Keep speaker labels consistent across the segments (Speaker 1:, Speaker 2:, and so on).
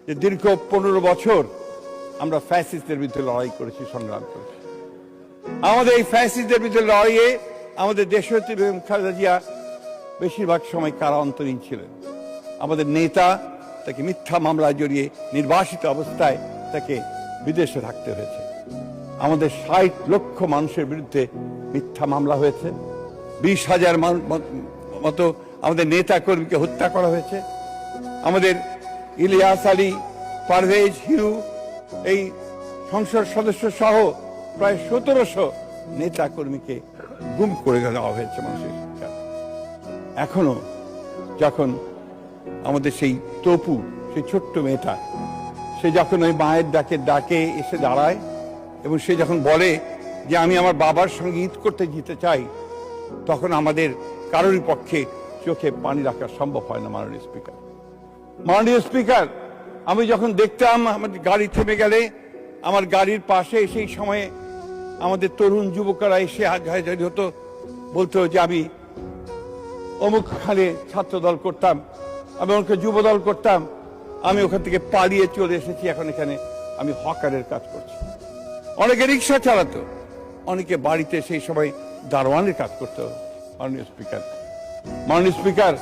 Speaker 1: যে দীর্ঘ 15 বছর আমরা ফ্যাসিস্টদের বিরুদ্ধে লড়াই করেছি, সংগ্রাম করেছি। আমাদের এই ফ্যাসিস্টদের বিরুদ্ধে লড়াইয়ে আমাদের দেশনেত্রী বেগম খালেদা জিয়া বেশিরভাগ সময় কারান্তরীণ ছিলেন। আমাদের নেতা তাকে মিথ্যা মামলায় জড়িয়ে নির্বাসিত অবস্থায় তাকে বিদেশে থাকতে হয়েছে। আমাদের 60 লক্ষ মানুষের বিরুদ্ধে মিথ্যা মামলা হয়েছে। 20,000 মতো আমাদের নেতা কর্মীকে হত্যা করা হয়েছে। আমাদের ইলিয়াস আলী, পারভেজ, হিরু, এই সংসদ সদস্য সহ প্রায় 1700 নেতা কর্মীকে গুম করে দেওয়া হয়েছে মানুষের। এখনো যখন আমাদের সেই তপু, সেই ছোট্ট মেয়েটা, সে যখন ওই মায়ের ডাকে এসে দাঁড়ায় এবং সে যখন বলে যে আমি আমার বাবার সঙ্গে ঈদ করতে যেতে চাই, তখন আমাদের কারোরই পক্ষে চোখে পানি রাখা সম্ভব হয় না। মাননীয় স্পিকার, আমি যখন দেখতাম আমাদের গাড়ি থেমে গেলে আমার গাড়ির পাশে সেই সময়ে আমাদের তরুণ যুবকরা এসে হাজারি হতো, বলতো যে আমি অমুক খানে ছাত্র দল করতাম, আমি অমুক যুব দল করতাম, আমি ওখান থেকে পালিয়ে চলে এসেছি, এখন এখানে আমি হকারের কাজ করছি। অনেকে রিক্সা চালাতো, অনেকে বাড়িতে সেই সময় দারোয়ানের কাজ করতো। মাননীয় স্পিকার,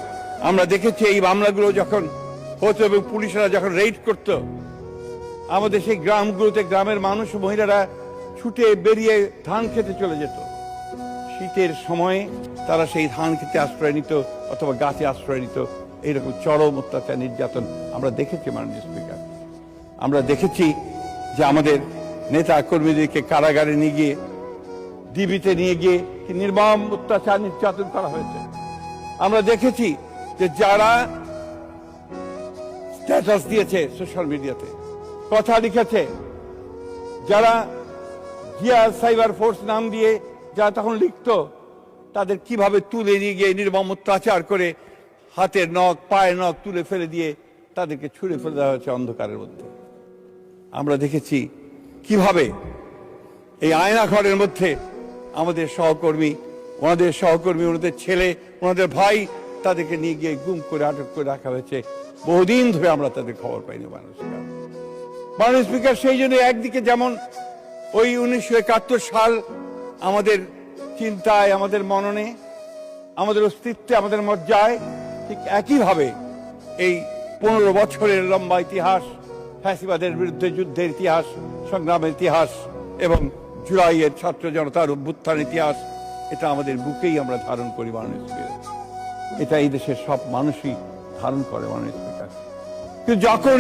Speaker 1: আমরা দেখেছি এই মামলাগুলো যখন হতো এবং পুলিশরা যখন রেইড করত, আমাদের সেই গ্রামগুলোতে গ্রামের মানুষ ও মহিলারা ছুটে বেরিয়ে ধান খেতে চলে যেত। শীতের সময়ে তারা সেই ধান খেতে আশ্রয় নিত অথবা গাছে আশ্রয় নিত। এইরকম চরম অত্যাচার, নির্যাতন আমরা দেখেছি। মাননীয় স্পিকার, আমরা দেখেছি যে আমাদের নেতা কর্মীদেরকে কারাগারে নিয়ে গিয়ে, ডিবিতে নিয়ে গিয়ে কি নির্মম অত্যাচার, নির্যাতন করা হয়েছে। আমরা দেখেছি যে যারা স্ট্যাটাস দিয়েছে সোশ্যাল মিডিয়াতে, কথা লিখেছে, যারা জিয়া সাইবার ফোর্স নাম দিয়ে যারা তখন লিখত, তাদের কিভাবে তুলে নিয়ে গিয়ে নির্মম অত্যাচার করে হাতের নখ, পায়ের নখ তুলে ফেলে দিয়ে তাদেরকে ছুঁড়ে ফেলে দেওয়া হয়েছে অন্ধকারের মধ্যে। আমরা দেখেছি কিভাবে এই আয়না ঘরের মধ্যে আমাদের সহকর্মী, ওনাদের ছেলে, ওনাদের ভাই, তাদেরকে নিয়ে গিয়ে গুম করে আটক করে রাখা হয়েছে। বহুদিন ধরে আমরা তাদের খবর পাইনি। মাননীয় স্পিকার, সেই জন্য একদিকে যেমন ওই 1971 সাল আমাদের চিন্তায়, আমাদের মননে, আমাদের অস্তিত্বে, আমাদের মজ্জায়, ঠিক একইভাবে এই 15 বছরের লম্বা ইতিহাস, ফ্যাসিবাদের বিরুদ্ধে যুদ্ধের ইতিহাস, সংগ্রামের ইতিহাস এবং জুলাইয়ের ছাত্র জনতার অভ্যুত্থান ইতিহাস, এটা আমাদের বুকেই আমরা ধারণ করি। মাননীয় স্পিকার, এটা এই দেশের সব মানুষই ধারণ করে। মাননীয় স্পিকার, কিন্তু যখন